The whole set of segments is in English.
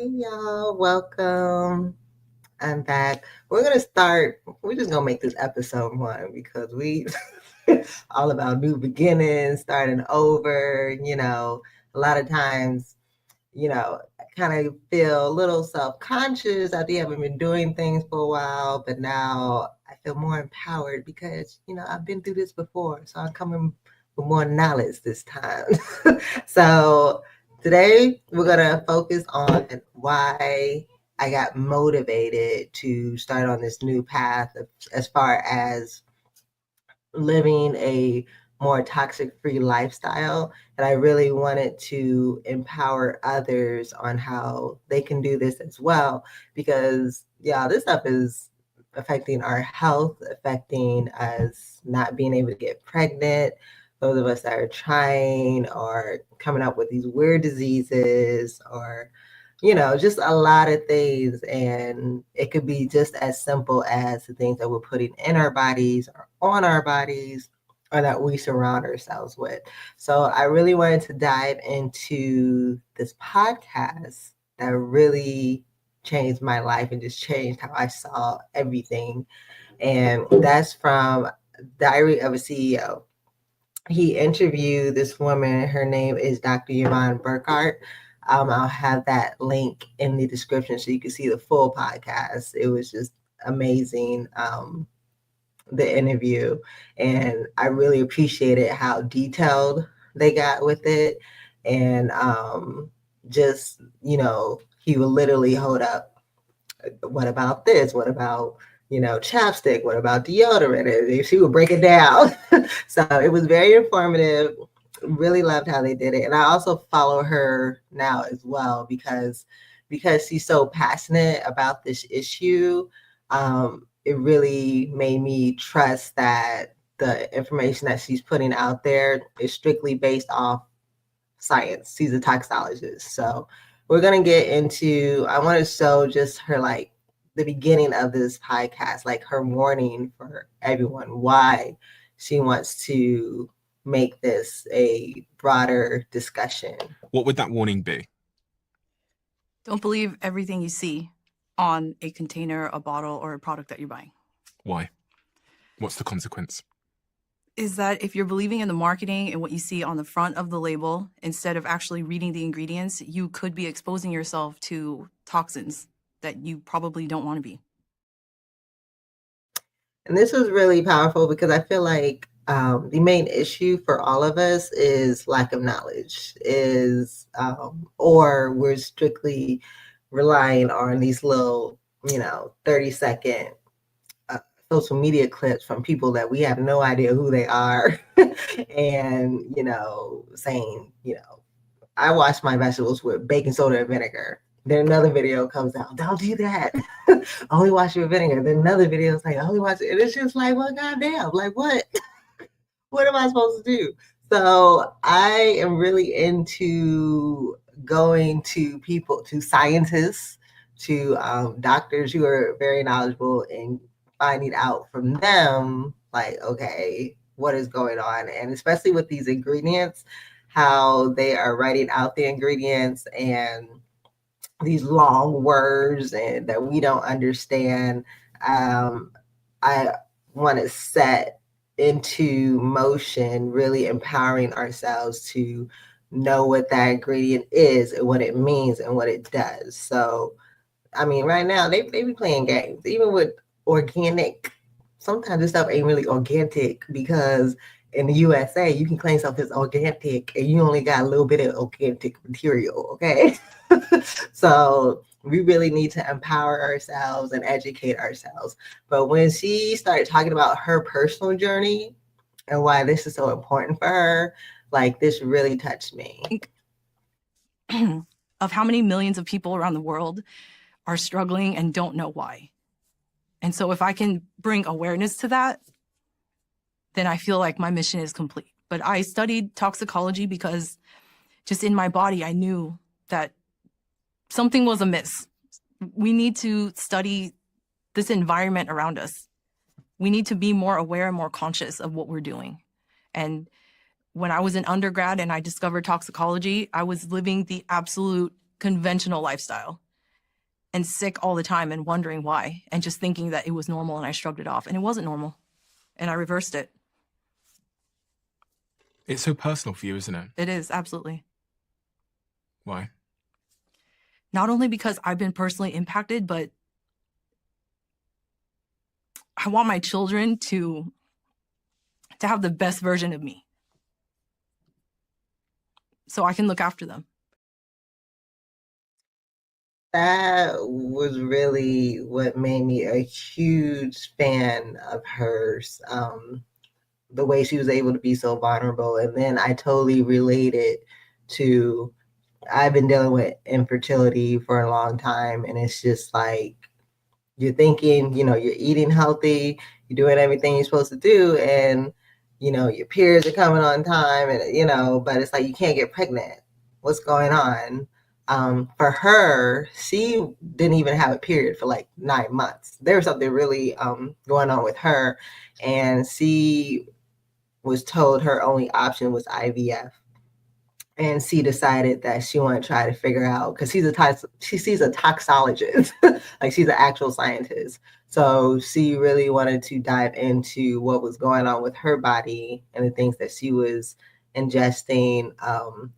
Hey y'all, welcome. I'm back. We're just gonna make this episode one because we all about new beginnings, starting over, a lot of times, I kind of feel a little self-conscious after you haven't been doing things for a while, but now I feel more empowered because, I've been through this before. So I'm coming with more knowledge this time. So today we're gonna focus on why I got motivated to start on this new path as far as living a more toxic free lifestyle. And I really wanted to empower others on how they can do this as well. Because, yeah, this stuff is affecting our health, affecting us not being able to get pregnant. Those of us that are trying or coming up with these weird diseases or just a lot of things. And it could be just as simple as the things that we're putting in our bodies or on our bodies or that we surround ourselves with. So I really wanted to dive into this podcast that really changed my life and just changed how I saw everything. And that's from Diary of a CEO. He interviewed this woman. Her name is Dr. Yvonne Burkart. I'll have that link in the description so you can see the full podcast. It was just amazing, the interview. And I really appreciated how detailed they got with it. And just, he would literally hold up, what about this? What about chapstick? What about deodorant? And she would break it down. So it was very informative. Really loved how they did it. And I also follow her now as well because she's so passionate about this issue. It really made me trust that the information that she's putting out there is strictly based off science. She's a toxologist. So we're going to get into, I want to show just her like the beginning of this podcast, like her warning for everyone, why she wants to make this a broader discussion. What would that warning be? Don't believe everything you see on a container, a bottle, or a product that you're buying. Why? What's the consequence? Is that if you're believing in the marketing and what you see on the front of the label, instead of actually reading the ingredients, you could be exposing yourself to toxins that you probably don't want to be. And this was really powerful because I feel like the main issue for all of us is lack of knowledge, or we're strictly relying on these little, 30-second social media clips from people that we have no idea who they are and, saying, I wash my vegetables with baking soda and vinegar. Then another video comes out, don't do that. Only wash it with vinegar. Then another video is like, only wash it. And it's just like, well, goddamn, like what? What am I supposed to do? So I am really into going to people, to scientists, to doctors who are very knowledgeable and finding out from them, like, okay, what is going on? And especially with these ingredients, how they are writing out the ingredients and these long words and that we don't understand. I want to set into motion, really empowering ourselves to know what that ingredient is and what it means and what it does. So, I mean, right now they be playing games, even with organic. Sometimes this stuff ain't really organic because in the USA, you can claim something is organic and you only got a little bit of organic material, okay? So we really need to empower ourselves and educate ourselves. But when she started talking about her personal journey and why this is so important for her, like this really touched me. Of how many millions of people around the world are struggling and don't know why. And so if I can bring awareness to that, then I feel like my mission is complete. But I studied toxicology because just in my body, I knew that something was amiss. We need to study this environment around us. We need to be more aware and more conscious of what we're doing. And when I was in undergrad and I discovered toxicology, I was living the absolute conventional lifestyle. and sick all the time and wondering why and just thinking that it was normal, and I shrugged it off, and it wasn't normal, and I reversed it. It's so personal for you, isn't it? It is, absolutely. Why? Not only because I've been personally impacted, but I want my children to have the best version of me so I can look after them. That was really what made me a huge fan of hers. The way she was able to be so vulnerable. And then I totally related to, I've been dealing with infertility for a long time. And it's just like, you're thinking, you're eating healthy, you're doing everything you're supposed to do. And, your periods are coming on time and, but it's like, you can't get pregnant. What's going on? For her, she didn't even have a period for like 9 months. There was something really going on with her. And she was told her only option was IVF. And she decided that she wanted to try to figure out, because she's a toxologist, like she's an actual scientist. So she really wanted to dive into what was going on with her body and the things that she was ingesting.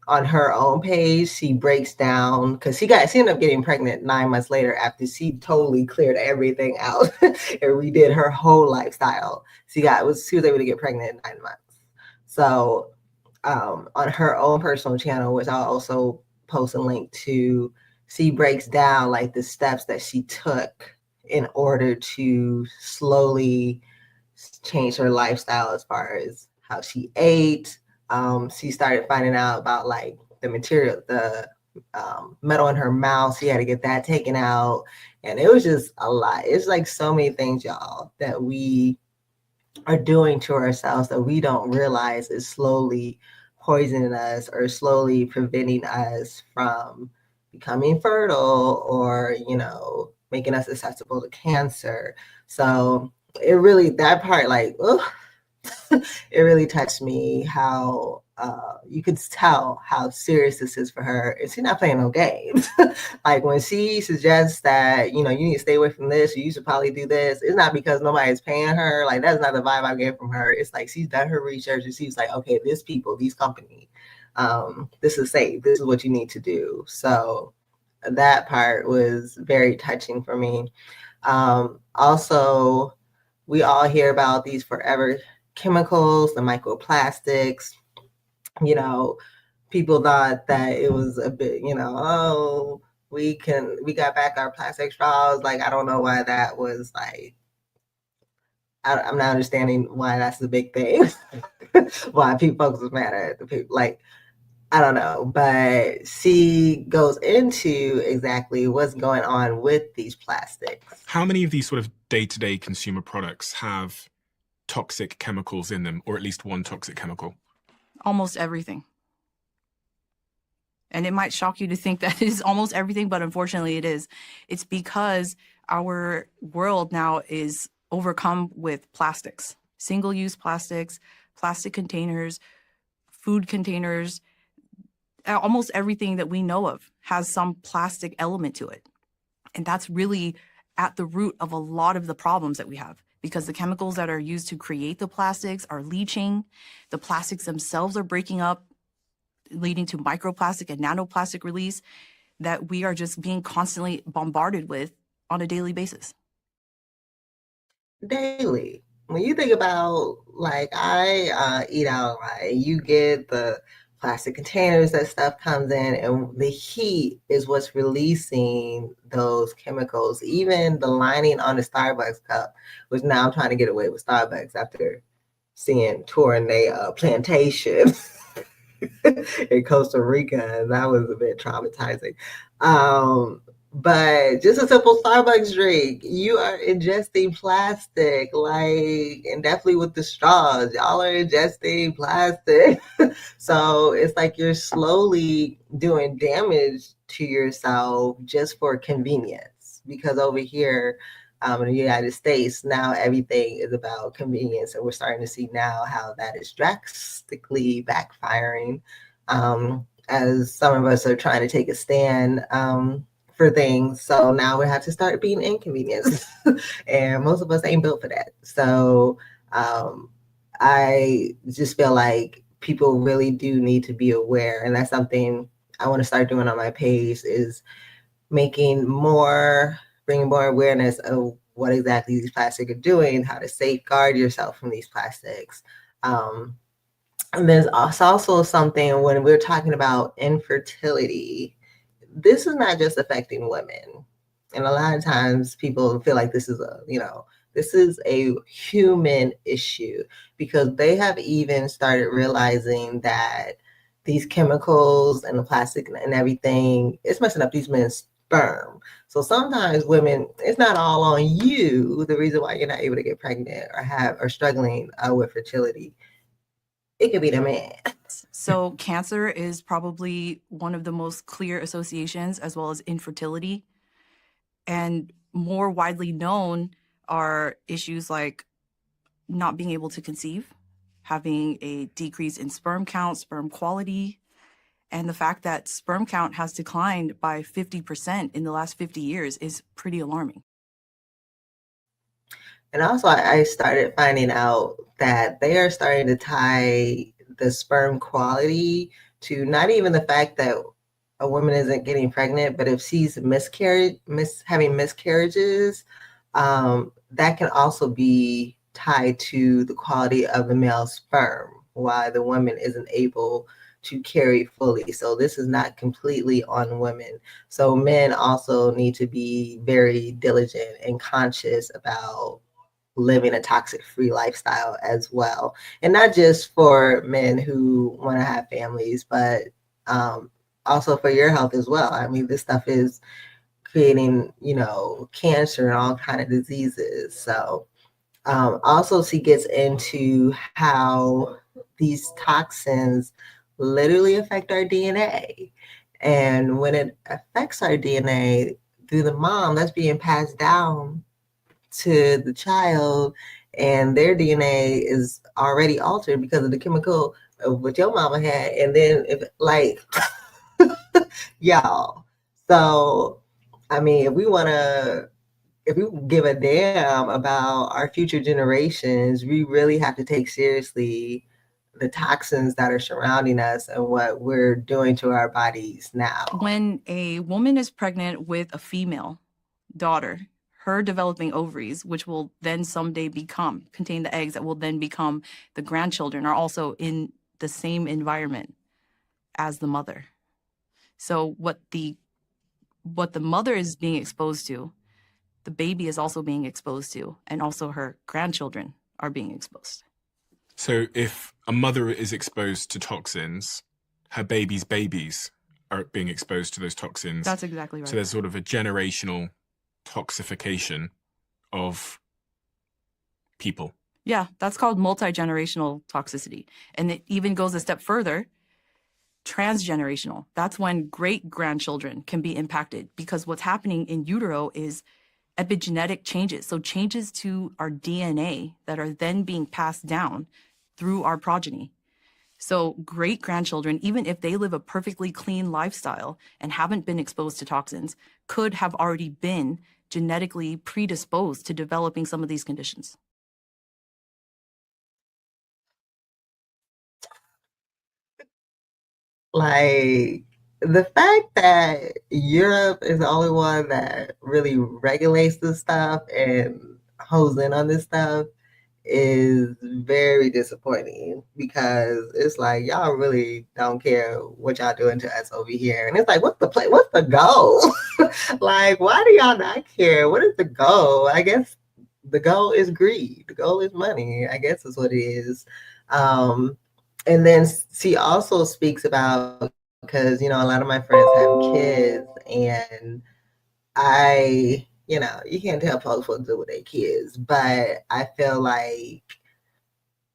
On her own page, she breaks down, because she ended up getting pregnant 9 months later after she totally cleared everything out and redid her whole lifestyle. She was able to get pregnant in 9 months. So on her own personal channel, which I'll also post a link to, she breaks down like the steps that she took in order to slowly change her lifestyle as far as how she ate. She started finding out about like the material, the metal in her mouth. She had to get that taken out. And it was just a lot. It's like so many things, y'all, that we are doing to ourselves that we don't realize is slowly poisoning us or slowly preventing us from becoming fertile or, making us susceptible to cancer. So it really, that part, like, it really touched me how you could tell how serious this is for her. And she's not playing no games. Like when she suggests that, you need to stay away from this, or you should probably do this, it's not because nobody's paying her. Like that's not the vibe I get from her. It's like she's done her research and she's like, okay, these companies, this is safe. This is what you need to do. So that part was very touching for me. Also, we all hear about these forever chemicals, the microplastics. People thought that it was a bit, oh, we got back our plastic straws. Like, I don't know why that was like, I'm not understanding why that's the big thing. Why folks was mad at the people. Like, I don't know, but she goes into exactly what's going on with these plastics. How many of these sort of day-to-day consumer products have toxic chemicals in them, or at least one toxic chemical? Almost everything. And it might shock you to think that it is almost everything, but unfortunately it is. It's because our world now is overcome with plastics, single-use plastics, plastic containers, food containers. Almost everything that we know of has some plastic element to it. And that's really at the root of a lot of the problems that we have, because the chemicals that are used to create the plastics are leaching. The plastics themselves are breaking up, leading to microplastic and nanoplastic release that we are just being constantly bombarded with on a daily basis. Daily. When you think about, like, I eat out, right? You get the plastic containers that stuff comes in, and the heat is what's releasing those chemicals. Even the lining on the Starbucks cup, which now I'm trying to get away with Starbucks after touring a plantation in Costa Rica, and that was a bit traumatizing. But just a simple Starbucks drink, you are ingesting plastic, and definitely with the straws, y'all are ingesting plastic. So it's like you're slowly doing damage to yourself just for convenience. Because over here in the United States, now everything is about convenience. And we're starting to see now how that is drastically backfiring, as some of us are trying to take a stand for things. So now we have to start being inconvenienced. And most of us ain't built for that. So I just feel like people really do need to be aware. And that's something I want to start doing on my page, is bringing more awareness of what exactly these plastics are doing, how to safeguard yourself from these plastics. And there's also something when we're talking about infertility, this is not just affecting women. And a lot of times people feel like this is this is a human issue, because they have even started realizing that these chemicals and the plastic and everything, it's messing up these men's sperm. So sometimes women, it's not all on you, the reason why you're not able to get pregnant or struggling with fertility. It could be the man. So cancer is probably one of the most clear associations, as well as infertility. And more widely known are issues like not being able to conceive, having a decrease in sperm count, sperm quality, and the fact that sperm count has declined by 50% in the last 50 years is pretty alarming. And also, I started finding out that they are starting to tie the sperm quality to not even the fact that a woman isn't getting pregnant, but if she's having miscarriages, that can also be tied to the quality of the male sperm, why the woman isn't able to carry fully. So this is not completely on women. So men also need to be very diligent and conscious about living a toxic-free lifestyle as well. And not just for men who want to have families, but also for your health as well. I mean, this stuff is creating, cancer and all kind of diseases. So also she gets into how these toxins literally affect our DNA. And when it affects our DNA through the mom, that's being passed down to the child, and their DNA is already altered because of the chemical of what your mama had. And then y'all. So, I mean, if we give a damn about our future generations, we really have to take seriously the toxins that are surrounding us and what we're doing to our bodies now. When a woman is pregnant with a female daughter, her developing ovaries, which will then someday contain the eggs that will then become the grandchildren, are also in the same environment as the mother. So what the mother is being exposed to, the baby is also being exposed to, and also her grandchildren are being exposed. So if a mother is exposed to toxins, her baby's babies are being exposed to those toxins. That's exactly right. So there's sort of a generational toxification of people. Yeah, that's called multi-generational toxicity. And it even goes a step further, transgenerational. That's when great-grandchildren can be impacted, because what's happening in utero is epigenetic changes. So changes to our DNA that are then being passed down through our progeny. So great-grandchildren, even if they live a perfectly clean lifestyle and haven't been exposed to toxins, could have already been genetically predisposed to developing some of these conditions. Like, the fact that Europe is the only one that really regulates this stuff and hoes in on this stuff is very disappointing, because it's like y'all really don't care what y'all doing to us over here. And it's like, what's the goal? Like, why do y'all not care? What is the goal? I guess the goal is greed. The goal is money, I guess is what it is. And then she also speaks about, because a lot of my friends have kids, and you can't tell folks what to do with their kids, but I feel like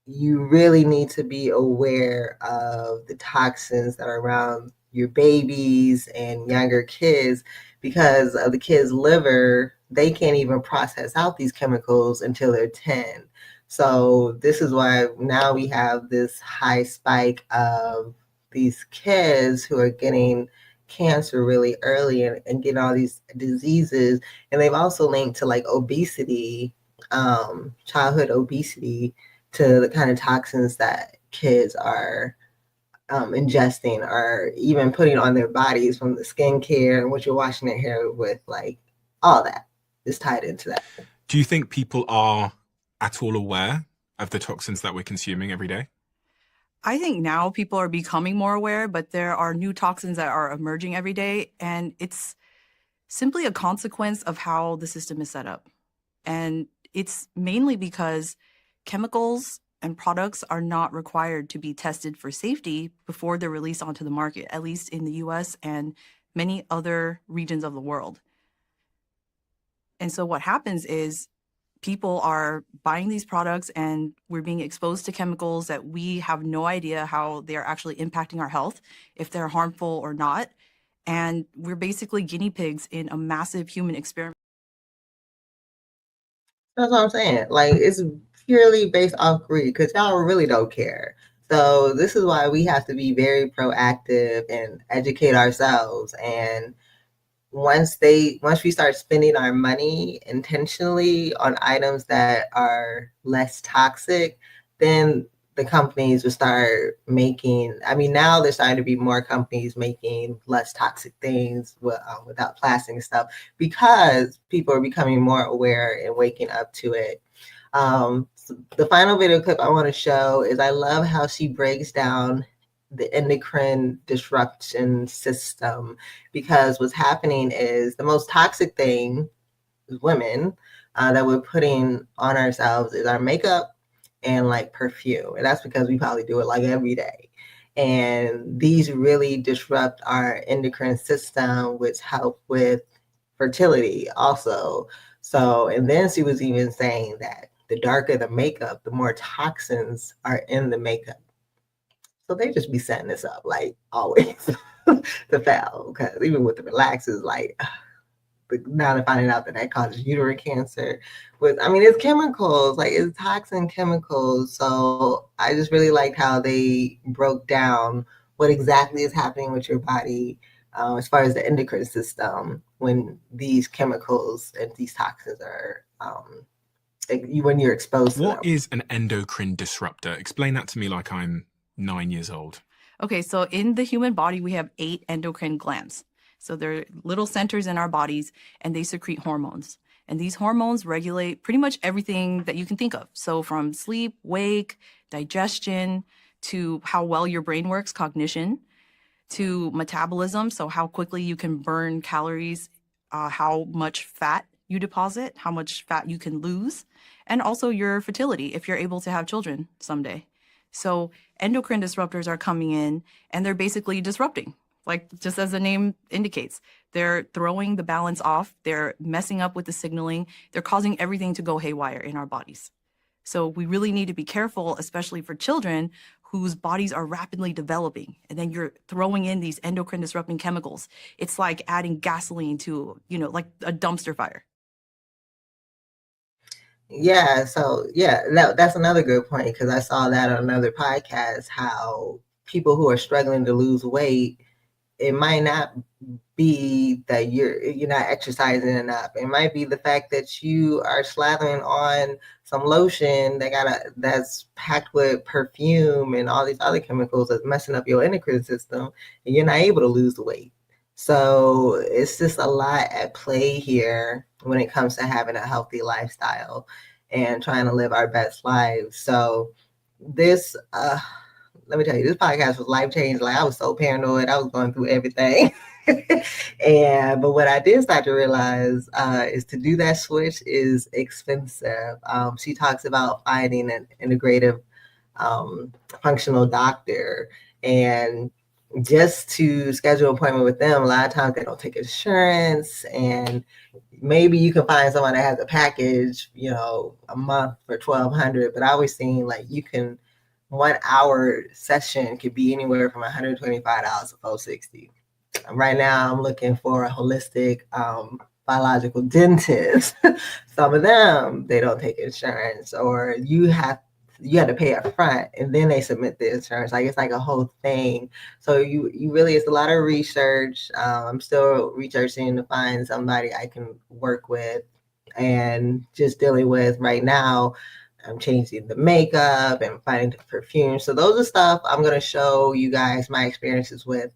you really need to be aware of the toxins that are around your babies and younger kids, because of the kids' liver, they can't even process out these chemicals until they're 10. So this is why now we have this high spike of these kids who are getting cancer really early and getting all these diseases. And they've also linked to like obesity, childhood obesity, to the kind of toxins that kids are ingesting or even putting on their bodies, from the skincare and what you're washing their hair with, like all that is tied into that. Do you think people are at all aware of the toxins that we're consuming every day? I think now people are becoming more aware, but there are new toxins that are emerging every day. And it's simply a consequence of how the system is set up. And it's mainly because chemicals and products are not required to be tested for safety before they're released onto the market, at least in the US and many other regions of the world. And so what happens is people are buying these products and we're being exposed to chemicals that we have no idea how they're actually impacting our health, if they're harmful or not. And we're basically guinea pigs in a massive human experiment. That's what I'm saying. Like, it's purely based off greed because y'all really don't care. So this is why we have to be very proactive and educate ourselves. And once we start spending our money intentionally on items that are less toxic, then the companies will start making, I mean, now there's starting to be more companies making less toxic things without plastic and stuff, because people are becoming more aware and waking up to it. So the final video clip I want to show is, I love how she breaks down the endocrine disruption system, because what's happening is the most toxic thing is women that we're putting on ourselves is our makeup and like perfume. And that's because we probably do it like every day. And these really disrupt our endocrine system, which help with fertility also. So, and then she was even saying that the darker the makeup, the more toxins are in the makeup. So they just be setting this up like always to fail, because even with the relaxers, like now they're finding out that that causes uterine cancer. I mean, it's chemicals, like it's toxin chemicals. So I just really liked how they broke down what exactly is happening with your body as far as the endocrine system when these chemicals and these toxins are when you're exposed to them. What is an endocrine disruptor? Explain that to me like I'm 9 years old. Okay, so in the human body, we have 8 endocrine glands. So they're little centers in our bodies, and they secrete hormones. And these hormones regulate pretty much everything that you can think of. So from sleep, wake, digestion, to how well your brain works, cognition, to metabolism, so how quickly you can burn calories, how much fat you deposit, how much fat you can lose, and also your fertility, if you're able to have children someday. So endocrine disruptors are coming in and they're basically disrupting. Like just as the name indicates, they're throwing the balance off, they're messing up with the signaling, they're causing everything to go haywire in our bodies. So we really need to be careful, especially for children whose bodies are rapidly developing. And then you're throwing in these endocrine disrupting chemicals. It's like adding gasoline to, like a dumpster fire. Yeah, so yeah, that's another good point, because I saw that on another podcast, how people who are struggling to lose weight, it might not be that you're not exercising enough. It might be the fact that you are slathering on some lotion that's packed with perfume and all these other chemicals that's messing up your endocrine system, and you're not able to lose the weight. So it's just a lot at play here when it comes to having a healthy lifestyle and trying to live our best lives. So this let me tell you, this podcast was life-changing. Like, I was so paranoid. I was going through everything. But what I did start to realize is to do that switch is expensive. She talks about finding an integrative functional doctor, and just to schedule an appointment with them, a lot of times they don't take insurance, and maybe you can find someone that has a package, a month for $1,200. But I always seen like 1 hour session could be anywhere from $125 to $460. Right now, I'm looking for a holistic biological dentist. Some of them, they don't take insurance, or you have you had to pay up front and then they submit the insurance. Like it's like a whole thing. So you really, it's a lot of research. I'm still researching to find somebody I can work with, and just dealing with right now, I'm changing the makeup and finding the perfume. So those are stuff I'm going to show you guys my experiences with,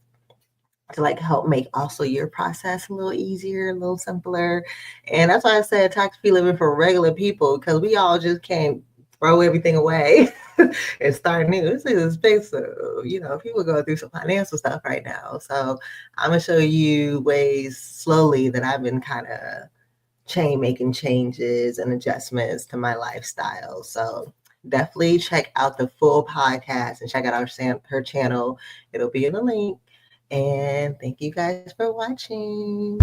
to like help make also your process a little easier, a little simpler. And that's why I said tax-free living for regular people, because we all just can't throw everything away and start new. This is expensive. You know, people go through some financial stuff right now. So I'm going to show you ways slowly that I've been kind of making changes and adjustments to my lifestyle. So definitely check out the full podcast and check out her channel. It'll be in the link. And thank you guys for watching.